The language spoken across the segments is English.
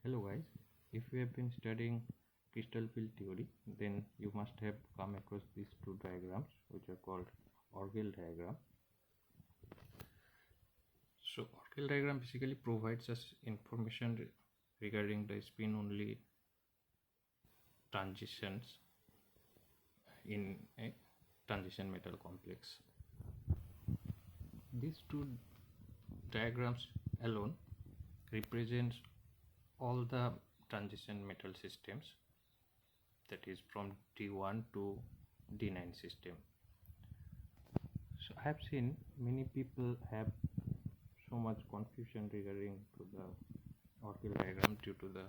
Hello guys, if you have been studying crystal field theory, then you must have come across these two diagrams which are called Orgel diagram. So Orgel diagram basically provides us information regarding the spin only transitions in a transition metal complex. These two diagrams alone represents all the transition metal systems, that is from D1 to D9 system. So I have seen many people have so much confusion regarding to the Orgel diagram due to the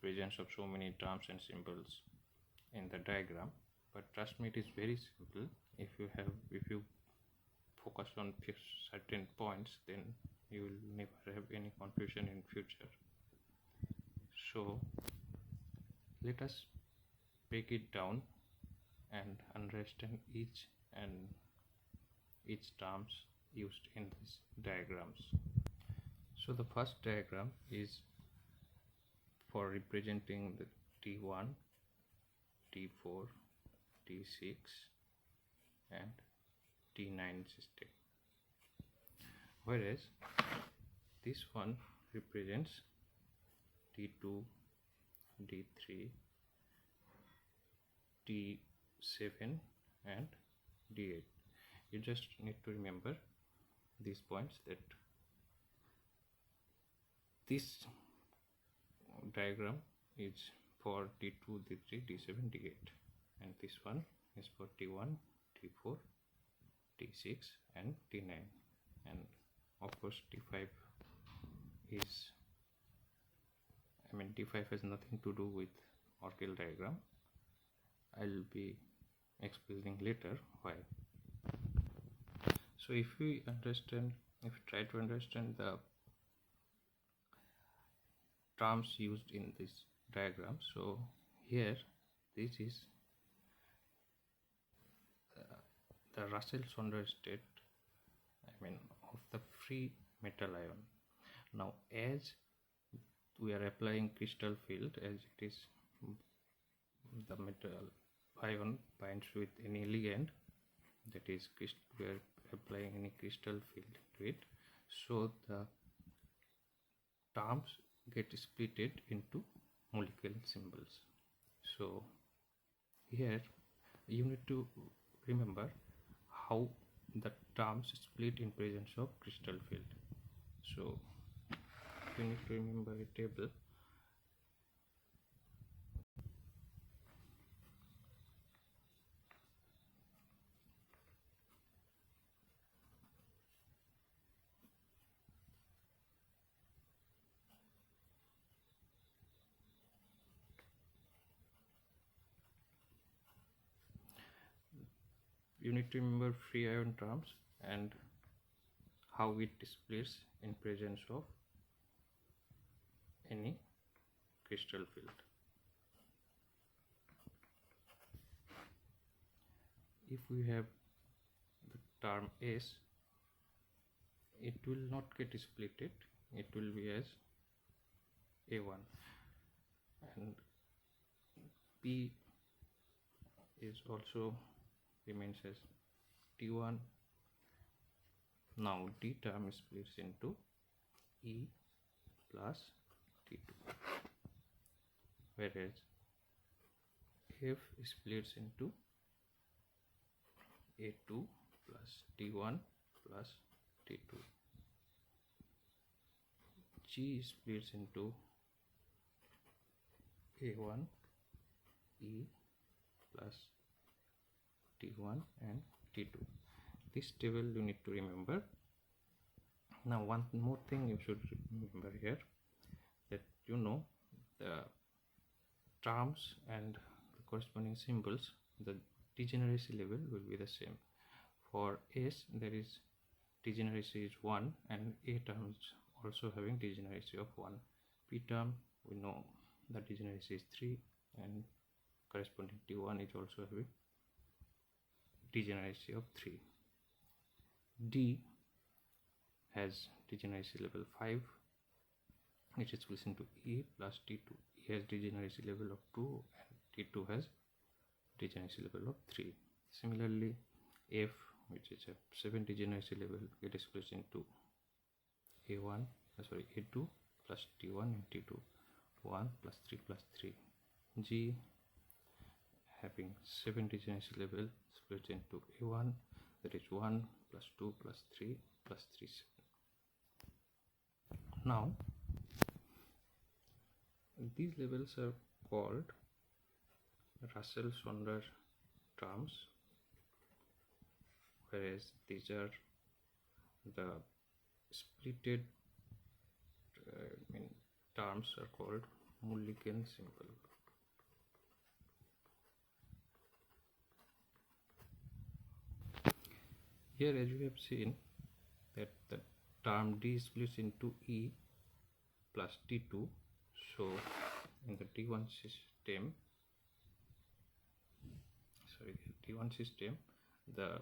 presence of so many terms and symbols in the diagram, but trust me, it is very simple. If you focus on certain points, then you will never have any confusion in future. So let us break it down and understand each terms used in these diagrams. So the first diagram is for representing the T1, T4, T6 and T9 system, whereas this one represents T2, D3, D7 and D8. You just need to remember these points, that this diagram is for D2, D3, D7, D8, and this one is for T1, T4, T6 and T9, and of course T5 is, T5 has nothing to do with Orgel diagram. I'll be explaining later why. So if we try to understand the terms used in this diagram, so here this is the Russell-Saunders state, of the free metal ion. Now as we are applying crystal field, as it is the metal ion binds with any ligand, that is we are applying any crystal field to it, so the terms get splitted into molecular symbols. So here you need to remember how the terms split in presence of crystal field. So you need to remember a table. You need to remember free ion terms and how it splits in presence of any crystal field. If we have the term S, it will not get splitted, it will be as A1, and P is also remains as T1. Now D term splits into E plus T2, whereas F splits into A2 plus T1 plus T2. G splits into A1 E plus T1 and T2. This table you need to remember. Now one more thing you should remember here, that the terms and the corresponding symbols, the degeneracy level will be the same. For S there is degeneracy is 1 and A term is also having degeneracy of 1. P term we know the degeneracy is 3 and corresponding T1 is also having degeneracy of 3. D has degeneracy level 5 it is split into E plus T2. E has degeneracy level of 2 and T2 has degeneracy level of 3. Similarly, F, which is a 7 degeneracy level, it is split into A2 plus T1 and T2, 1 plus 3 plus 3. G, having 7 degeneracy level, split into A1, that is 1 plus 2 plus 3 plus 3, 7. Now, these levels are called Russell-Saunders terms, whereas these are the splitted terms are called Mulliken simple. Here, as you have seen, that the term D splits into E plus T2. So in the T1 system, the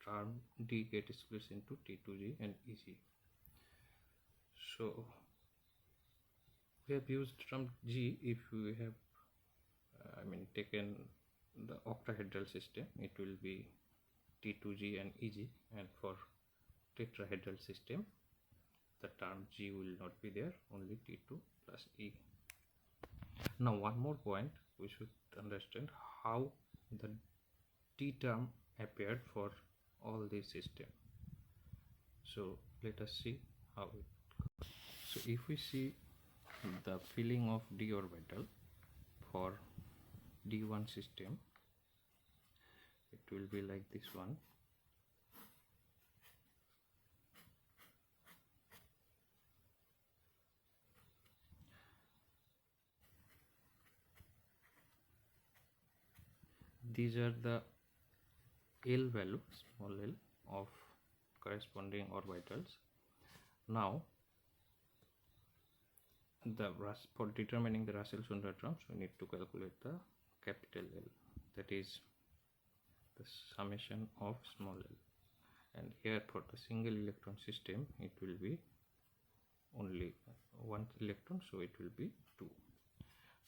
term D gets split into T2G and EG. So we have used term G if we have taken the octahedral system, it will be T2G and EG, and for tetrahedral system the term G will not be there, only T2 plus E. Now one more point, we should understand how the T term appeared for all these systems. So let us see how it. So if we see the filling of d orbital for d1 system, it will be like this one. These are the L value, small l, of corresponding orbitals. Now, for determining the Russell-Saunders terms, we need to calculate the capital L, that is the summation of small l. And here for the single electron system, it will be only one electron, so it will be 2.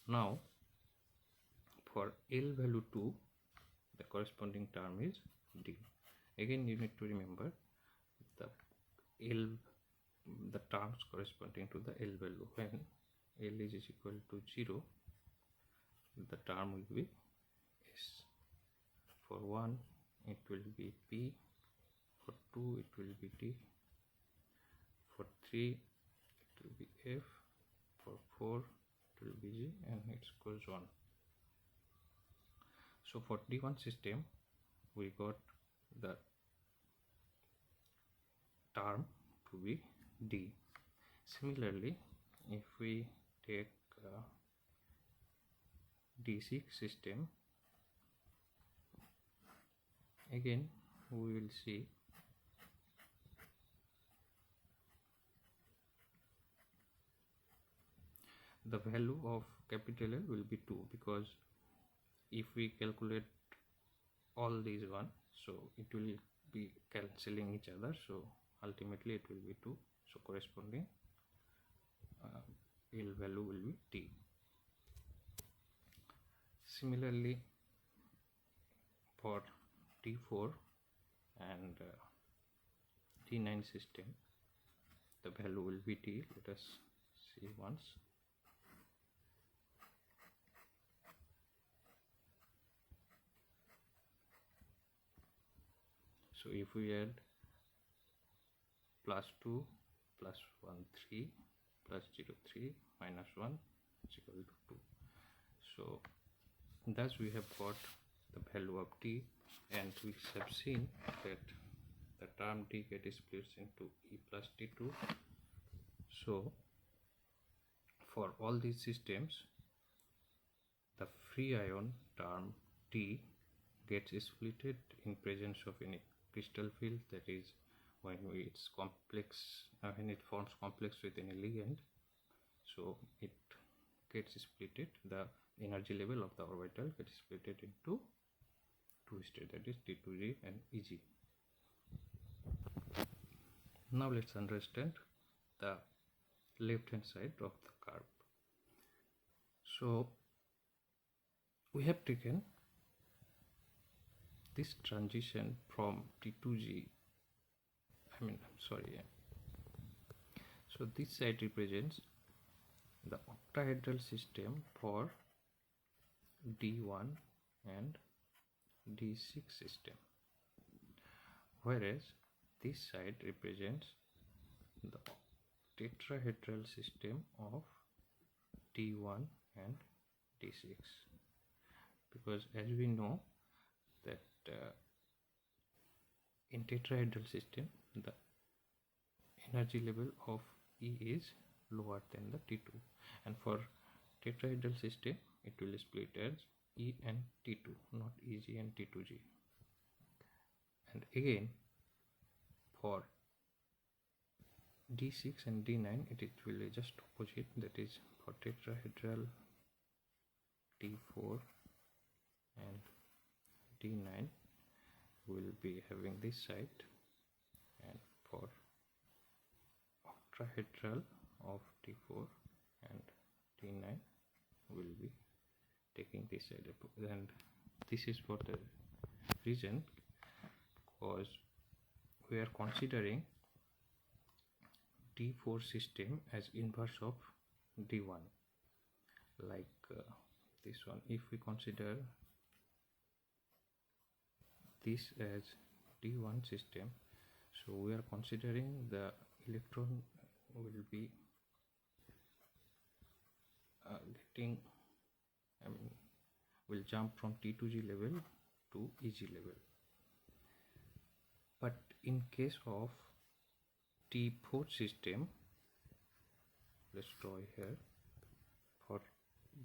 Now, for L value 2, the corresponding term is D. Again, you need to remember the terms corresponding to the L value. When L is equal to 0, the term will be S. For 1, it will be P. For 2, it will be D. For 3, it will be F. For 4, it will be G, and it goes on. So for D1 system, we got the term to be D. Similarly, if we take D6 system, again we will see the value of capital L will be 2, because if we calculate all these one, so it will be cancelling each other, so ultimately it will be 2, so corresponding L value will be T. Similarly, for T4 and T9 system, the value will be T. Let us see once. So if we add plus 2 plus 1 3 plus 0 3 minus 1 is equal to 2. So thus we have got the value of D, and we have seen that the term D gets split into E plus T2. So for all these systems, the free ion term D gets splitted in presence of any crystal field, that is when it's complex, when it forms complex with any ligand, so it gets splitted, the energy level of the orbital gets splitted into two states, that is T2G and EG. Now let's understand the left hand side of the curve. So we have taken this transition from T2G, so this side represents the octahedral system for D1 and D6 system, whereas this side represents the tetrahedral system of D1 and D6, because as we know that in tetrahedral system the energy level of E is lower than the T2, and for tetrahedral system it will split as E and T2, not EG and T2G. And again for D6 and D9 it will be just opposite, that is for tetrahedral D4 and D9 will be having this side, and for octahedral of D4 and D9 will be taking this side, and this is for the reason because we are considering D4 system as inverse of D1, like this one. If we consider this as D1 system, so we are considering the electron will be will jump from T2G level to EG level. But in case of T4 system, let's draw here, for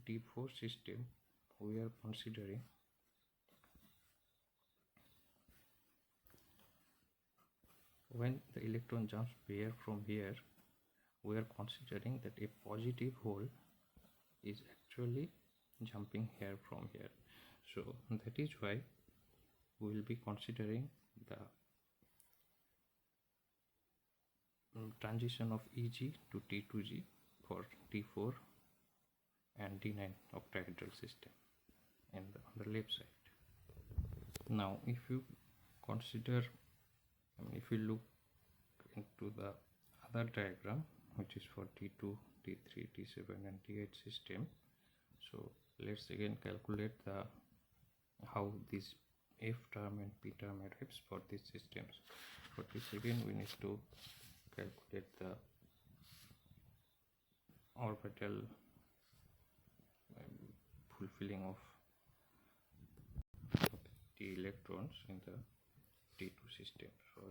D4 system we are considering when the electron jumps here from here, we are considering that a positive hole is actually jumping here from here. So that is why we will be considering the transition of EG to T2G for T4 and D9 octahedral system and on the left side. Now if you consider, if you look into the other diagram, which is for T2, T3, T7 and T8 system, so let's again calculate the how this F term and P term arrives for these systems. For this again we need to calculate the orbital fulfilling of the electrons in the T2 system. For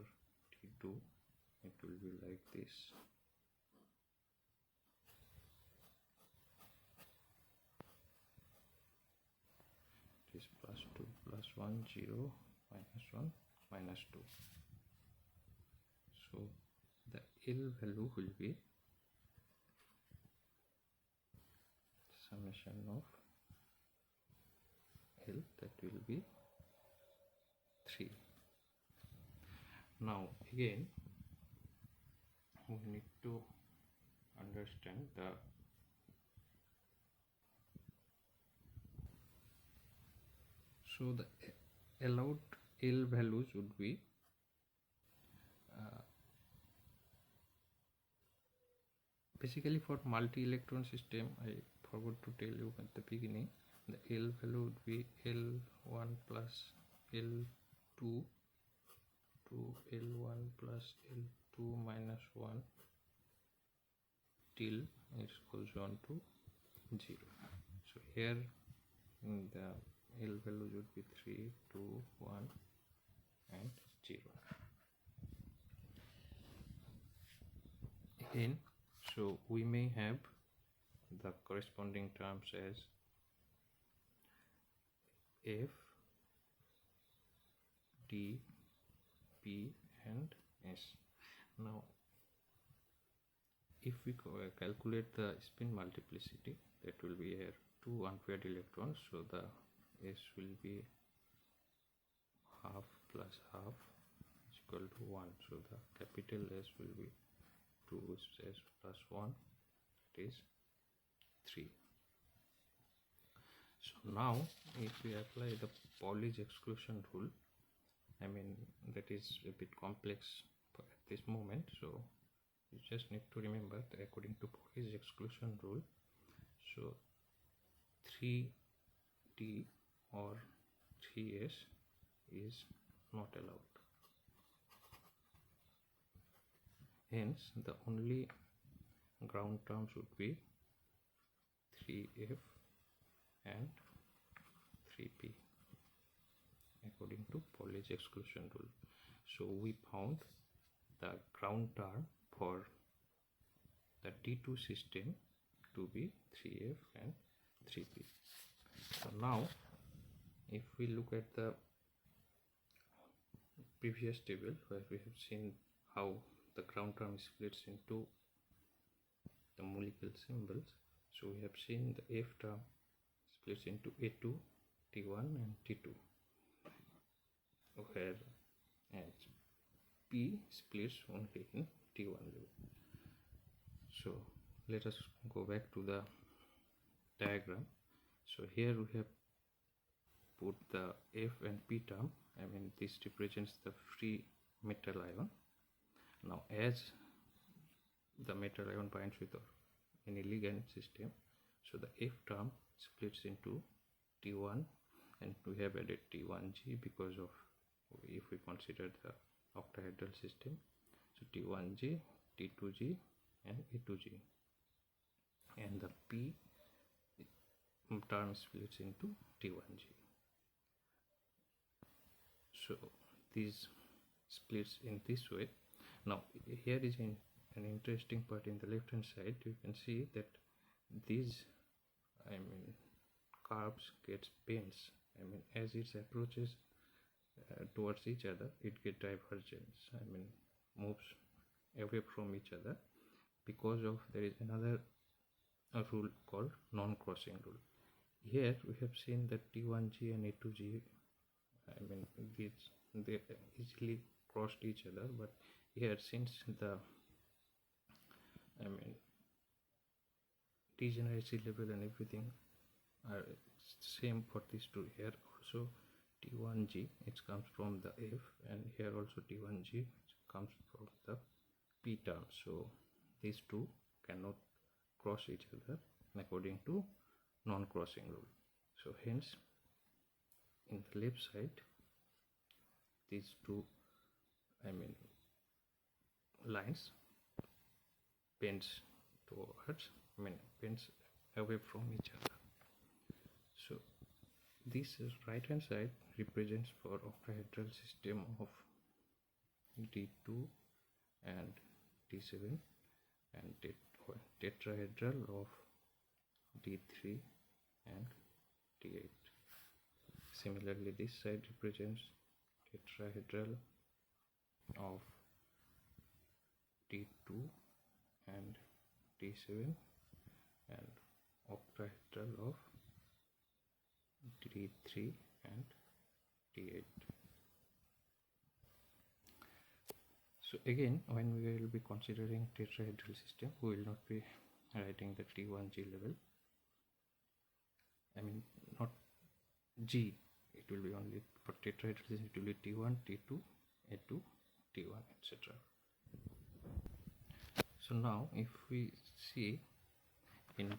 T2 it will be like this. It is plus 2 plus 1 0 minus 1 minus 2. So the L value will be summation of L, that will be 3. Now again we need to understand the allowed L values would be basically for multi-electron system. I forgot to tell you at the beginning, the L value would be L1 plus L2 to L1 plus L2 minus 1 till it goes on to 0. So here the L value would be 3, 2, 1 and 0. Again, so we may have the corresponding terms as F, D, P and S. Now if we calculate the spin multiplicity, that will be here 2 unpaired electrons, so the S will be half plus half is equal to 1, so the capital S will be 2 S plus 1 is 3. So now if we apply the Pauli's exclusion rule, I mean that is a bit complex at this moment, so you just need to remember that according to Pauli's exclusion rule, so 3D or 3S is not allowed. Hence the only ground terms would be 3F and 3P according to Pauli's exclusion rule. So we found the ground term for the T2 system to be 3F and 3P. So now if we look at the previous table where we have seen how the ground term splits into the molecule symbols, so we have seen the F term splits into A2, T1 and T2, where and P splits only in T1 level. So let us go back to the diagram. So here we have put the F and P term, I mean this represents the free metal ion. Now as the metal ion binds with any ligand system, so the F term splits into T1 and we have added T1G because of, if we consider the octahedral system, so T1G, T2G and A2G, and the P term splits into T1G. So these splits in this way. Now here is an interesting part in the left hand side. You can see that these, I mean, curves gets bends, I mean as it approaches towards each other, it gets divergence, I mean moves away from each other, because of there is another rule called non-crossing rule. Here we have seen that T1G and A2G, I mean they easily crossed each other, but here since the, I mean, degeneracy level and everything are same for these two, here also T1G it comes from the F and here also T1G comes from the P term, so these two cannot cross each other according to non-crossing rule. So hence in the left side these two, I mean, lines bends towards, I mean bends away from each other. So this is right hand side represents for octahedral system of D2 and D7 and tetrahedral of D3 and D8. Similarly this side represents tetrahedral of D2 and D7 and octahedral of D3 and D8. So again, when we will be considering tetrahedral system, we will not be writing the T1G level, I mean not G, it will be only for tetrahedral system, it will be T1, T2, A2, T1, etc. So now if we see in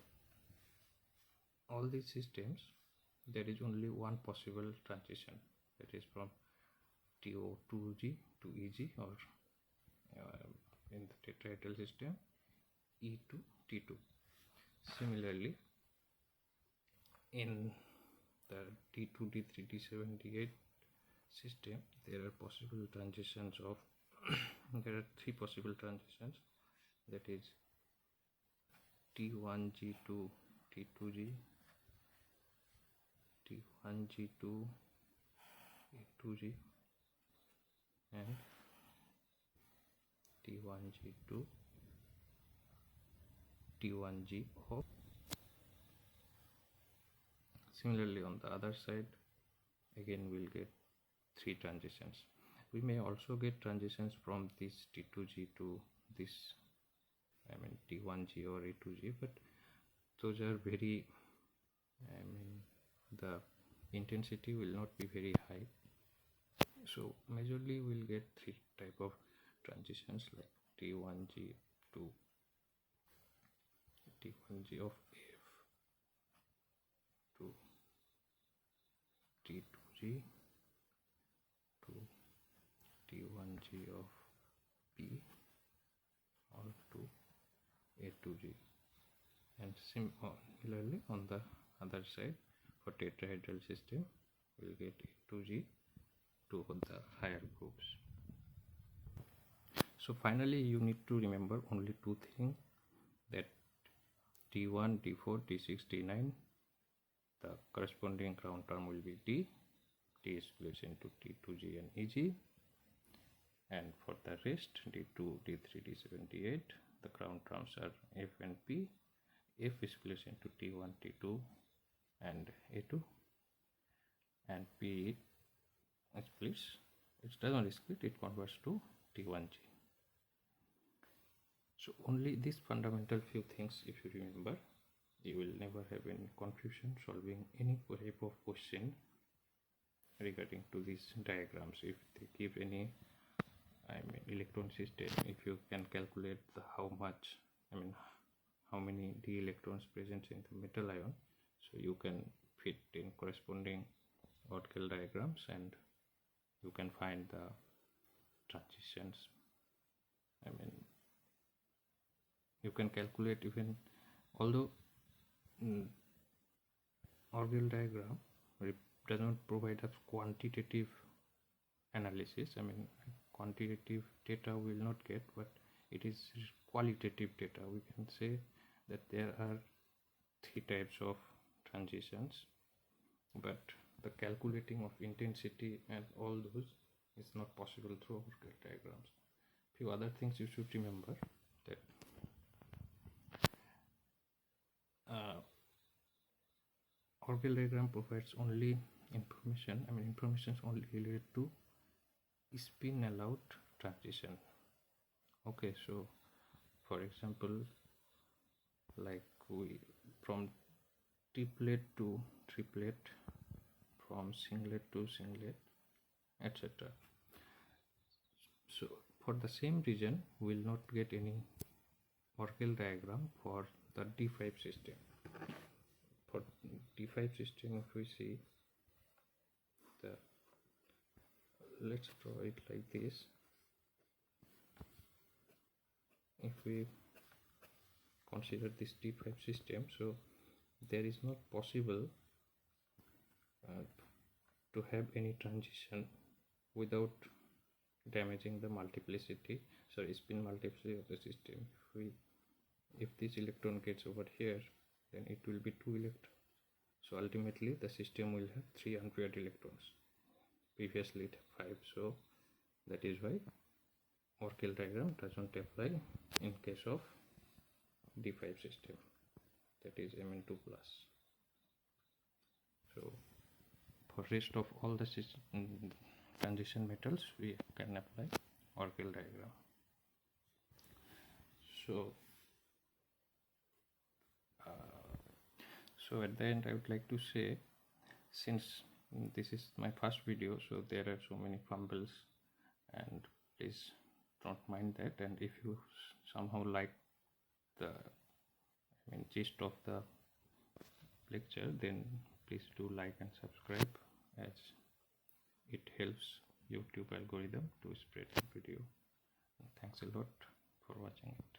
all these systems there is only one possible transition, that is from TO2G to EG, or in the tetrahedral system E to T2. Similarly in the D2, D3, D7, D8 system there are possible transitions of there are three possible transitions, that is T1G to T2G, T1G to A2G and T1G to T1G of. Similarly on the other side again we'll get three transitions. We may also get transitions from this T2G to this I mean T1G or A2G, but those are very, I mean the intensity will not be very high. So majorly we'll get three type of transitions, like T1G to T1G of F to T2G to T1G of P or to A2G, and similarly on the other side for tetrahedral system we'll get A2G to the higher groups. So finally you need to remember only two things, that T1, T4, T6, T9, the corresponding ground term will be D. T is split into T2G and EG, and for the rest D2, D3, D7, D8, the ground terms are F and P. F is split into T1, T2 and A2, and P splits, it doesn't split, it converts to T1G. So only these fundamental few things if you remember, you will never have any confusion solving any type of question regarding to these diagrams. If they give any, I mean electron system, if you can calculate the how many d electrons present in the metal ion, so you can fit in corresponding Orgel diagrams and you can find the transitions. I mean you can calculate, even although Orgel diagram does not provide us quantitative analysis, I mean quantitative data we will not get, but it is qualitative data. We can say that there are three types of transitions, but the calculating of intensity and all those is not possible through Orgel diagrams. Few other things you should remember, that Orgel diagram provides only information, I mean information is only related to spin allowed transition. Okay, so for example, like we from triplet to triplet, from singlet to singlet, etc. So for the same reason we will not get any Orgel diagram for the D5 system. For D5 system, if we see the, let's draw it like this. If we consider this D5 system, so there is not possible to have any transition without damaging the multiplicity, spin multiplicity of the system. If this electron gets over here, then it will be 2 electrons. So ultimately the system will have 3 unpaired electrons. Previously it had 5. So that is why Orgel diagram does not apply in case of D5 system, that is Mn2+. So for rest of all the transition metals we can apply Orgel diagram. So at the end I would like to say, since this is my first video, so there are so many fumbles, and please don't mind that. And if you somehow like the gist of the lecture, then please do like and subscribe, as it helps YouTube algorithm to spread the video. Thanks a lot for watching it.